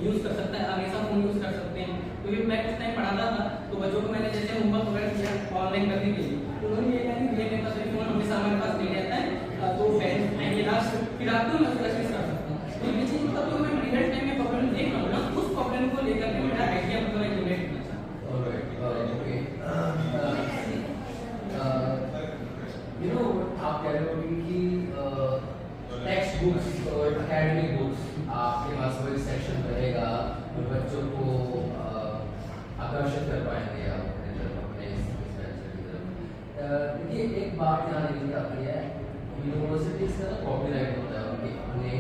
Speaker 2: यूज कर सकता है, हमेशा फोन यूज कर सकते हैं, क्योंकि मैं कुछ टाइम पढ़ाता था तो बच्चों को मैंने जैसे होमवर्क वगैरह किया ऑनलाइन करने के लिए तो उन्होंने ये कहा कि मेरे पास फोन हमेशा हमारे पास नहीं रहता है, तो मैं ये लास्ट फिर आपको मैं उसका कर सकता हूँ, तो ये चीज मतलब जो मैं रियल टाइम में प्रॉब्लम देख रहा हूँ ना उस प्रॉब्लम को लेकर के मेरा आइडिया मतलब जनरेट करना चाहता हूँ।
Speaker 4: Alright, okay. You know, आप कह रहे हो कि टेक्स्ट बुक्स और एकेडमिक बुक्स आपके पास वो एक सेक्शन रहेगा जो बच्चों को आकर्षित कर पाएंगे आप अपने तरफ अपने इस वेंचर की तरफ। देखिए एक बात ध्यान रखनी आती है, यूनिवर्सिटीज का कॉपीराइट होता है, उनके अपने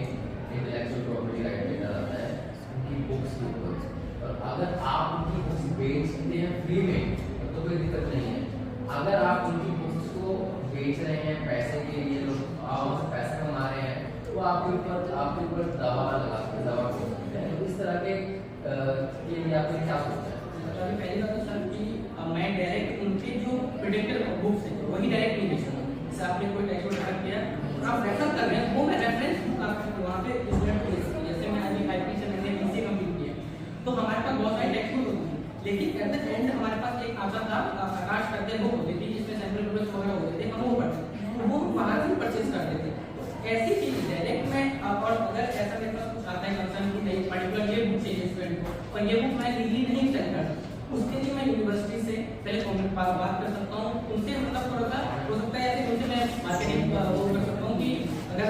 Speaker 4: इंटेलेक्चुअल प्रॉपर्टी राइट लेना रहता है उनकी बुक्स के ऊपर, और अगर आप उनकी बुक्स बेचते हैं फ्री में तो कोई दिक्कत नहीं है, अगर आप उनकी बुक्स को बेच रहे हैं पैसे के लिए, लोग आप उससे पैसा कमा रहे हैं तो आपके ऊपर दवा लगा दवा हो सकते हैं, इस तरह के लिए आपने क्या सोचा है?
Speaker 2: पहली बात तो सर कि मैं डायरेक्ट उनके जो प्रोडक्टेड बुक्स हैं वही डायरेक्ट नहीं बेचूंगा, जैसे आपने कोई टेक्स्ट बुक रेफर किया और आप रेफर कर रहे हैं वो मैं रेफरेंस वहाँ पे स्टूडेंट को दे सकती हूँ, जैसे मैं अभी आईपी से मैंने बीसीए कंप्लीट किया तो हमारे पास बहुत सारे टेक्स्ट बुक होती थी, लेकिन एट द एंड हमारे पास एक आता था प्रकाश करते बुक होती थी जिसमें सैंपल नोट्स वगैरह होते थे, हम वो पढ़ते तो वो बाहर से परचेज करते थे, ऐसी चीज डायरेक्ट मैं और अगर ऐसा मेरे पास कुछ आता है कंसर्न कि नहीं पर्टिकुलर ये बुक चाहिए स्टूडेंट को और ये बुक मैं लीगली नहीं सेल कर सकता, उसके लिए मैं यूनिवर्सिटी से पहले कॉमेंट बात कर सकता हूँ उनसे, मतलब थोड़ा सा हो सकता है ऐसे उनसे मैं मार्केटिंग वो कर सकता हूँ कि अगर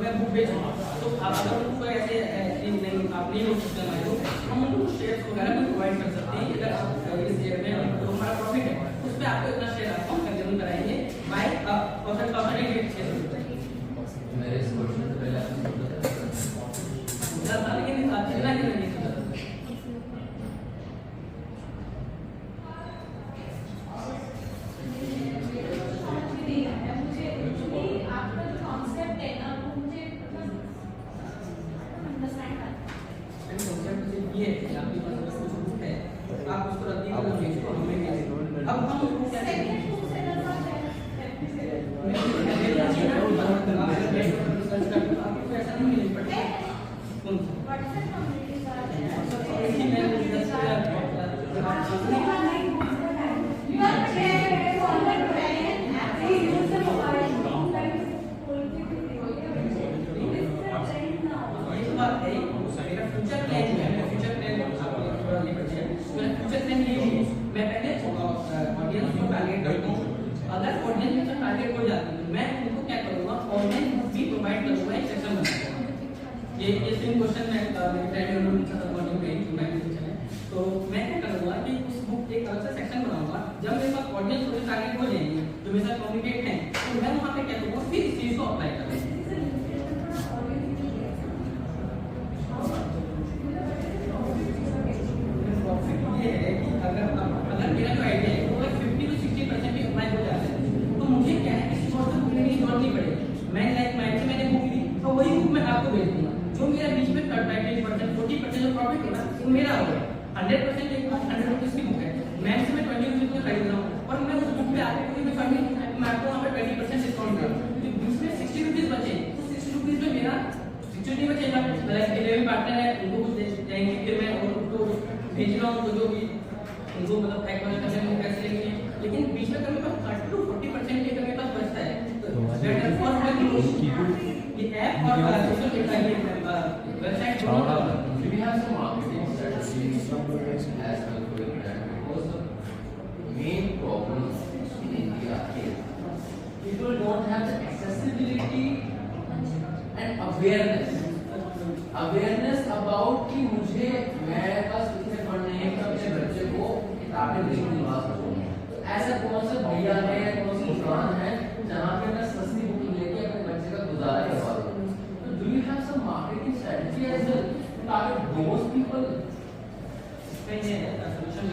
Speaker 2: मैं बुक बेचूँ तो आप अगर उनको ऐसे नहीं आप नहीं हो सकते हमारे लोग, हम उनको शेयर्स वगैरह भी प्रोवाइड कर सकते हैं, अगर आप इस शेयर में जो हमारा प्रॉफिट है उस पर आपको इतना शेयर आपको कंज्यूम कराएंगे बाय
Speaker 4: मेरे इस क्वेश्चन से पहले आपने
Speaker 2: लेकिन जितना कि नहीं सोचा ये है कि आपके पास कुछ बुक है आप उसको रद्दी कर दीजिए तो हमें अब हम उसको क्या करेंगे आपको ऐसा नहीं मिल पड़ता कौन मैं पहले ऑडियंस को टारगेट करता हूँ, अगर ऑडियंस में टारगेट हो जाती है मैं उनको क्या करूँगा ऑनलाइन बुक भी प्रोवाइड करूँगा, एक सेक्शन बनाऊँगा, ये सेम क्वेश्चन मैं तो मैं क्या करूँगा कि उस बुक एक अलग से सेक्शन बनाऊँगा, जब मेरे पास ऑडियंस मुझे टारगेट हो जाएंगे जो मेरे साथ कम्युनिकेट हैं तो मैं वहाँ पे क्या करूँगा फिर इस चीज़ को अप्लाई करूँगा। ये है कि अगर मेरा जो आइडिया है वो 50 to 60% भी अप्लाई हो जाता है तो मुझे क्या है किसी और से बुक लेने की जरूरत नहीं पड़ेगी, मैं लाइक माइंड से मैंने बुक ली तो वही बुक मैं आपको भेज दूंगा, जो मेरा बीच में 30% 40% जो प्रॉफिट होगा वो मेरा होगा, 100% एक बुक 100 रुपीज की बुक है मैं इसमें 20 रुपीज में खरीद रहा हूँ और मैं उस बुक पे आके कोई भी फंड मैं आपको वहाँ पे 20% डिस्काउंट कर रहा हूँ, बीच में 60 रुपीज बचे तो 60 रुपीज में मेरा 60 नहीं बचेगा, लाइक डिलीवरी पार्टनर है उनको कुछ देंगे फिर मैं उनको भेज रहा हूँ तो जो भी उनको मतलब पैक वगैरह करने में पैसे लेंगे, लेकिन बीच में मेरे पास 30 to 40% के मेरे पास बचता है तो बेटर फॉर ये ऐप और सोशल मीडिया ये वेबसाइट दोनों
Speaker 4: we have some marketing strategies as well for your brand because the main problem in India is people don't have the accessibility and awareness about कि मुझे मेरे पास इतने fund नहीं है कि अपने बच्चे को किताबें नहीं दिलवा सकूं। तो ऐसा कौन सा भैया है, कौन सी दुकान है जहाँ पे मैं सस्ती बुक लेके अपने बच्चे का गुजारा करवा दूं? तो do you have some marketing strategy as well to target those people?
Speaker 2: इसमें ये सोल्यूशन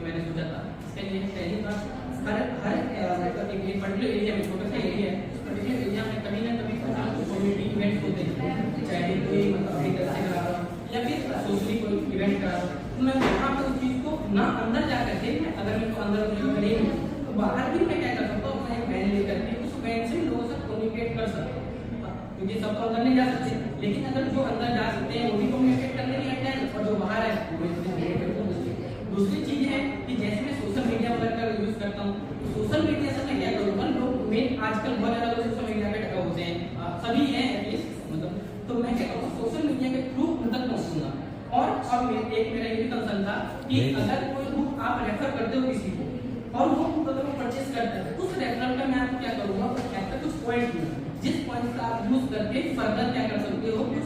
Speaker 2: मैंने सोचा था, इसके लिए पहली बात हर मतलब एक पर्टिकुलर एरिया में, छोटा सा एरिया है, उस पर्टिकुलर एरिया में कभी ना कभी कुछ कम्युनिटी इवेंट्स होते हैं, चाहे कोई मतलब एक तरह से करा रहा हूँ या फिर सोशली कोई इवेंट करा रहा हूँ, तो मैं वहाँ पर उस चीज़ को ना अंदर जा करके अगर मेरे को अंदर नहीं तो बाहर भी मैं क्या कर सकता हूँ, अपना एक वैन लेकर के उस वैन से लोगों से कम्युनिकेट कर सकता हूँ, क्योंकि सब तो अंदर नहीं जा सकते, लेकिन अगर जो अंदर जा सकते हैं वो भी कम्युनिकेट करने नहीं आते हैं और जो बाहर है वो दूसरी चीज है कि जैसे मैं सोशल मीडिया वगैरह का यूज करता हूँ, तो सोशल मीडिया से मैं क्या करूँगा, लोग मेन आजकल बहुत ज़्यादा लोग सोशल मीडिया पे टका होते हैं, सभी हैं एटलीस्ट मतलब, तो मैं क्या करूँगा सोशल मीडिया के थ्रू उन तक पहुँचूंगा। और एक मेरा ये भी कंसर्न था कि अगर कोई बुक आप रेफर करते हो किसी को और वो बुक अगर वो परचेज करता है, उस रेफरल का मैं आपको क्या करूँगा, ऐसा कुछ पॉइंट दूंगा जिस पॉइंट का आप यूज करके फर्दर क्या कर सकते हो, कुछ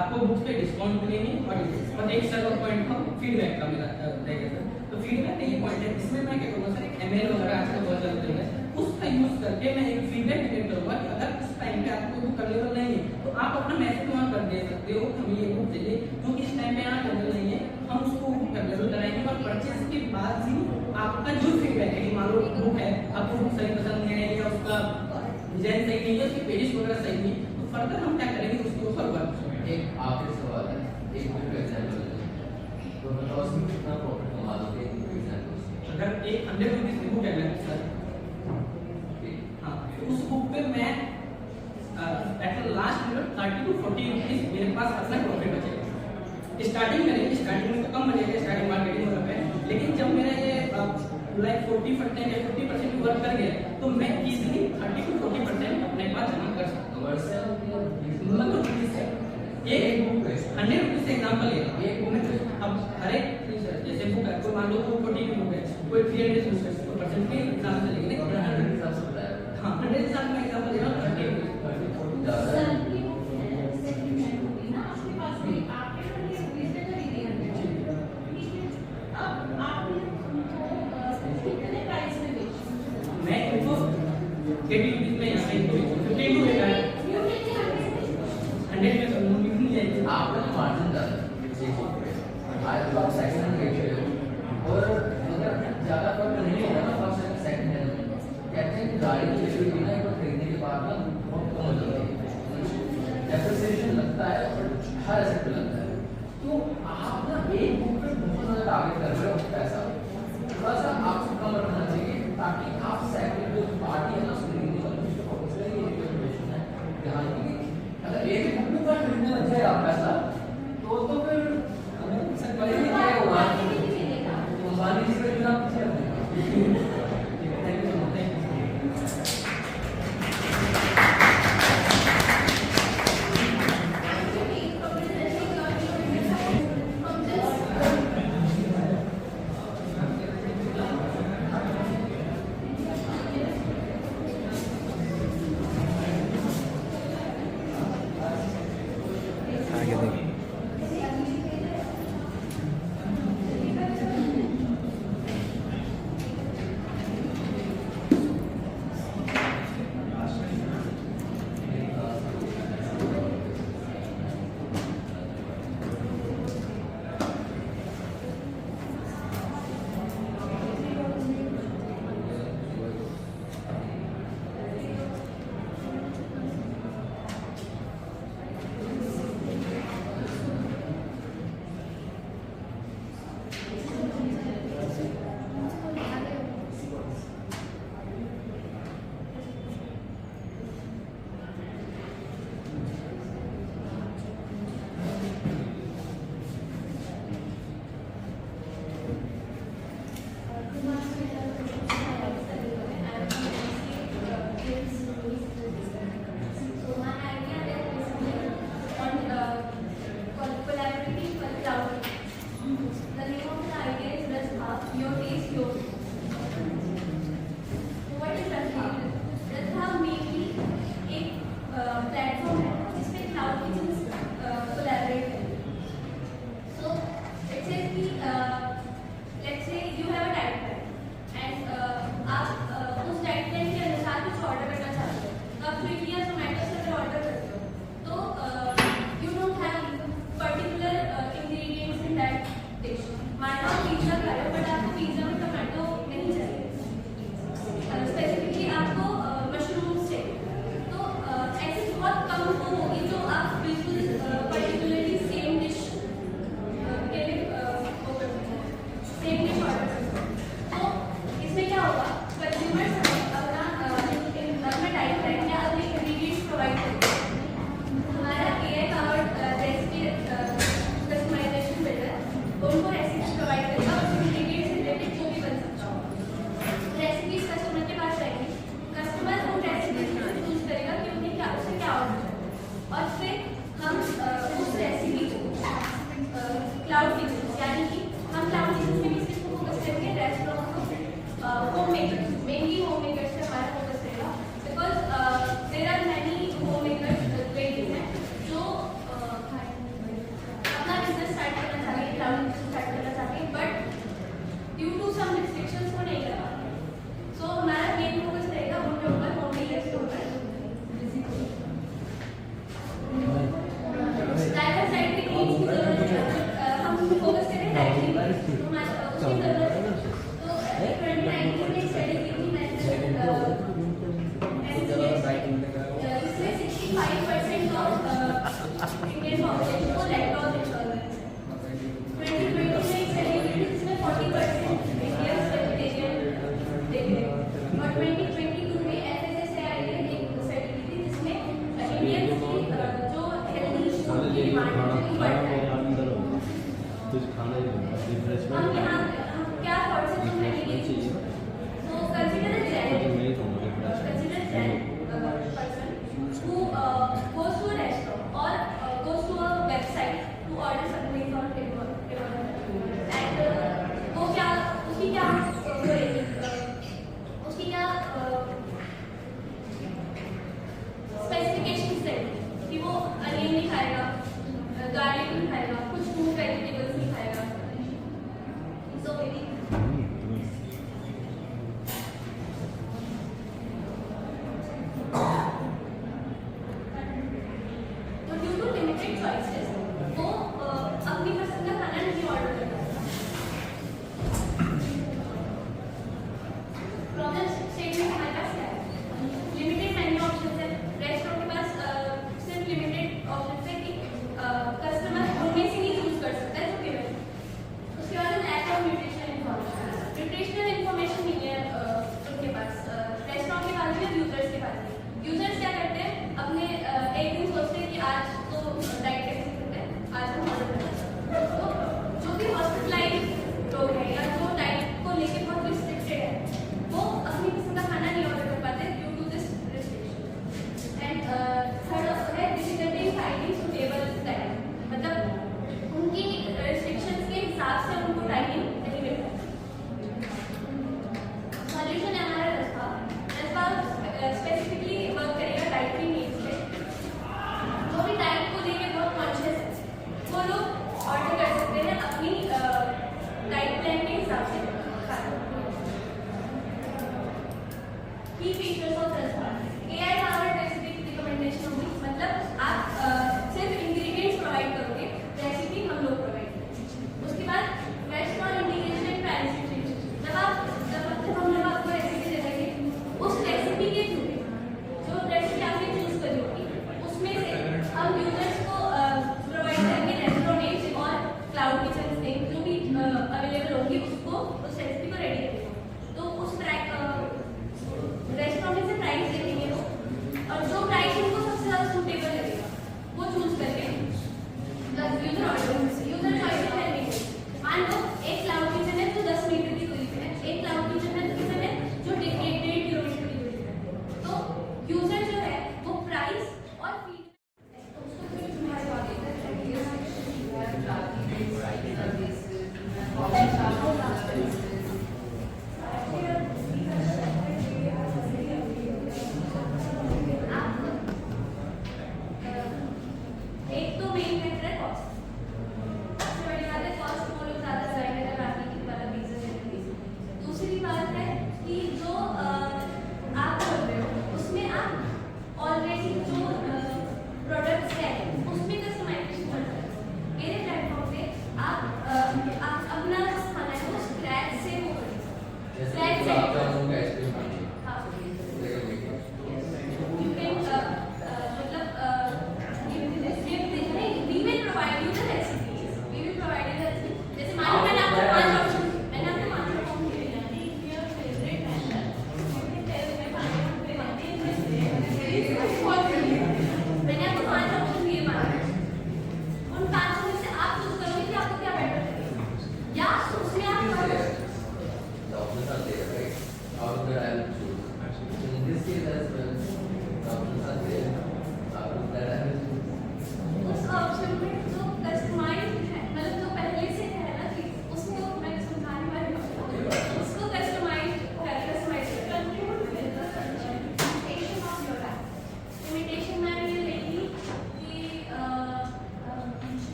Speaker 2: आपको बुक्स पे डिस्काउंट मिलेंगे और एक सर्वर पॉइंट का फीडबैक का मेरा रहेगा सर। तो फीडबैक का ये पॉइंट है, इसमें मैं क्या करूँगा सर, एक एमएल वगैरह आजकल बहुत ज़्यादा चल रहा है, उसका यूज करके मैं एक फीडबैक क्रिएट करूँगा कि अगर उस टाइम पे आपको बुक अवेलेबल नहीं है तो आप अपना मैसेज वहाँ कर दे सकते हो, हमें ये बुक चाहिए क्योंकि इस टाइम पे यहाँ अवेलेबल नहीं है, हम उसको बुक अवेलेबल कराएंगे और परचेज के बाद ही आपका जो फीडबैक है कि मान लो बुक है, आपको बुक सही पसंद नहीं है या उसका डिजाइन सही नहीं है, उसकी पेजेस वगैरह सही नहीं है, तो फर्दर हम क्या करेंगे उसके ऊपर वर्क।
Speaker 4: एक आखिरी सवाल है, एक मिनट एग्जांपल तो बताओ उसमें कितना प्रॉफिट कमा दोगे एग्जांपल?
Speaker 2: अगर एक 100 रुपीज की बुक है सर, हाँ, तो उस बुक पे मैं at last minute 30 to 40 rupees मेरे पास अपना प्रॉफिट बचेगा। स्टार्टिंग में तो कम बचेगा, स्टार्टिंग मार्केटिंग हो रहा है, लेकिन जब मेरा ये लाइक 40% या 50% भी वर्क कर गया तो मैं इजीली 30 to 40% अपने पास जमा कर सकता हूँ। मतलब एक 100 रुपीज से एग्जाम्पल है, एक बुक में अब हर एक जैसे बुक है, कोई मान लो तो 40 की बुक है, कोई 300 बुक है, तो परसेंट के हिसाब से लेंगे, हाँ 100 के साथ मैं एग्जाम्पल दे रहा हूँ 30 मैं इनको 80 रुपीज में यहाँ पे इनको 52 में है 100 में सब लोग नहीं है,
Speaker 4: आपका जो मार्जिन ज़्यादा है, आज तो आप सेकंड हैंड बेच रहे हो और अगर ज़्यादा फर्क नहीं होगा ना फर्स्ट एंड सेकंड हैंड में, कहते हैं कि गाड़ी की वैल्यू ना एक बार खरीदने के बाद ना बहुत कम हो जाती है, डेप्रिसिएशन लगता है और हर एसेट पे लगता है, तो आप ना एक बुक पे बहुत ज़्यादा टारगेट कर रहे हो पैसा, थोड़ा सा आपको कम रखना चाहिए ताकि आप सेकंड जो पार्टी है ना उसको खरीदने वाली उसको फोकस करें, ये रिकमेंडेशन है ध्यान रखिए। अगर एक बुक पर खरीदने लग जाए आप पैसा तो फिर सर पहले क्या होगा, अंबानी जी का चुनाव पीछे रखेंगे।
Speaker 6: वो होगी जो आप बिल्कुल पर्टिकुलरली सेम डिश के लिए वो कर सकते हैं, सेम डिश ऑर्डर कर सकते हैं। तो इसमें क्या होगा, कंज्यूमर्स अपना टाइप है क्या अपने इंग्रेडिएंट्स प्रोवाइड करते हैं। हमारा AI powered recipe customisation builder उनको रेसिपी प्रोवाइड करेगा, उस इंग्रेडिएंट्स से रिलेटेड जो भी बन सकता हो। रेसिपीज कस्टमर के पास रहेंगी, कस्टमर उन रेसिपीज में से चूज करेगा कि उन्हें क्या उसे क्या ऑर्डर करना है, और फिर हम उस रेसिपी को क्लाउड किचन यानी कि हम क्लाउड किचन में किस को फोकस करेंगे, रेस्टोरेंट को home makers, mainly home makers पे हमारा फोकस रहेगा, because there are many home makers ladies हैं जो अपना बिजनेस स्टार्ट करना चाहते हैं, क्लाउड किचन स्टार्ट करना चाहते हैं, but due to some restrictions वो नहीं कर पाते। सो हमारा मेन फोकस रहेगा उनके ऊपर, होम मेकर्स के ऊपर। ड्राइवर साइड पे नीड्स की जरूरत है, हम फोकस करें डायरेक्टली तो हमारा उसकी जरूरत है। तो 2019 में स्टडी की थी मैंने, इसमें 65% ऑफ इंडियन पॉपुलेशन को लैपटॉप इंस्टॉल है। 2020 में एक स्टडी की थी जिसमें 40% इंडियंस वेजिटेरियन देखे, और 2022 में FSSAI ने एक स्टडी की थी जिसमें इंडियंस की जो हेल्दी फूड की डिमांड है वो बढ़ रहा है। हम यहाँ हम क्या थॉट्स हैं जो मैंने की थी, तो consider a Jain person who goes to a restaurant or goes to a website to order something from table and वो क्या उसकी क्या उसकी क्या स्पेसिफिकेशंस रहेंगी कि वो अनियन नहीं खाएगा, गार्लिक नहीं खाएगा, कुछ फ्रूट वेजिटेबल्स नहीं खाएगा। सो मेरी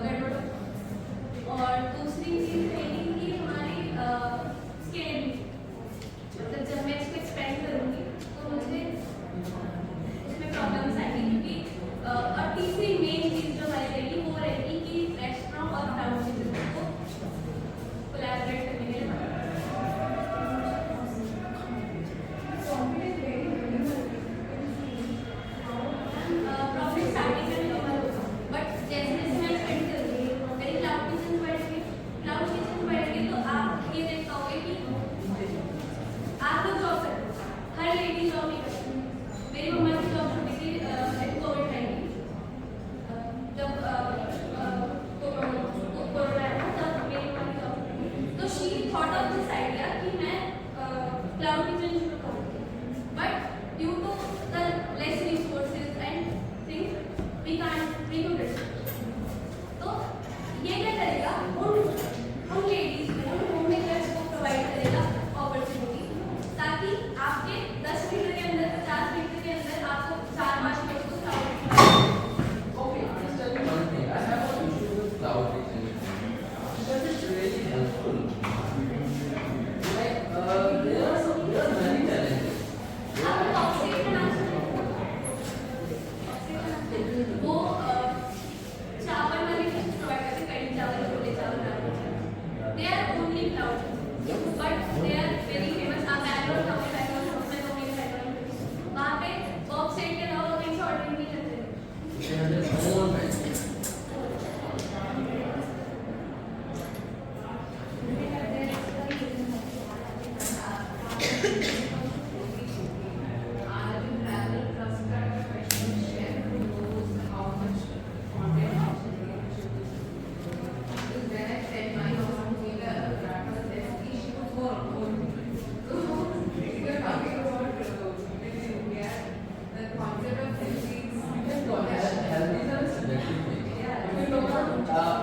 Speaker 6: गड़बड़ हो। और दूसरी चीज़ रहेगी कि हमारी स्केलेबिलिटी, मतलब जब मैं इसको एक्सपेंड करूँगी तो मुझे उसमें प्रॉब्लम्स आएंगी, क्योंकि और तीसरी मेन चीज़ जो हमारी रहेगी वो रहेगी कि रेस्टोरेंट और क्लाउड किचन को कोलैबोरेट करने के लिए प्रॉफिट स्टार्टिंग में नॉर्मल होगा, बट जैसे जैसे मैं एक्सपेंड करूँगी मेरी क्लाउड किचन बढ़ेंगे तो आप ये देख पाओगे कि आप लोग जॉब करते हो, हर लेडी जॉब नहीं करती। मेरी मम्मा की जॉब छूटी थी कोविड टाइम में, जब कोरोना आया तब मेरी मम्मा की जॉब छूटी। तो she thought of this idea कि मैं क्लाउड किचन शुरू करूँगी, but due to the less resources and things we could it. तो ये क्या करेगा, उन लेडीज को, उन होममेकर्स को प्रोवाइड करेगा अपॉर्चुनिटी, ताकि आपके 10 मीटर के अंदर, 50 मीटर के अंदर आपको 4-5 लोग को
Speaker 4: Okay, understand one thing. I have an issue with cloud kitchen because it's really helpful. Like, there are many challenges.
Speaker 6: आपको ऑक्सीजन का नाम सुना है? वो चावल वाले डिश प्रोवाइड करते, कड़ी चावल, छोले चावल, राजमा चावल। They are only cloud, but they are very famous. आप बैंगलोर जाओगे, बैंगलोर में तो मेरे बैंगलोर वहाँ पे बॉक्स सेट के अलावा कहीं से ऑर्डर नहीं करते।
Speaker 4: They have their own menu. Healthy is a subjective thing. If you talk about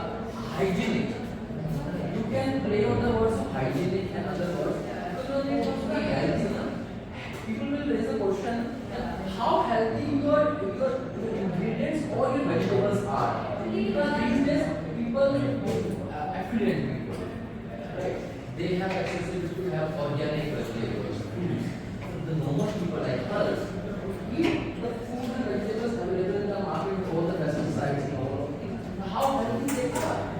Speaker 4: hygienic, you can play on the words hygienic and other words. Because when it comes to be healthy, people will raise a question how healthy your ingredients or your vegetables are. Because these days people, affluent people, right? They have accessibility to have organic vegetables, fruits. The normal people like us eat the food and vegetables available in the market with all the pesticides and all of things. How healthy they are.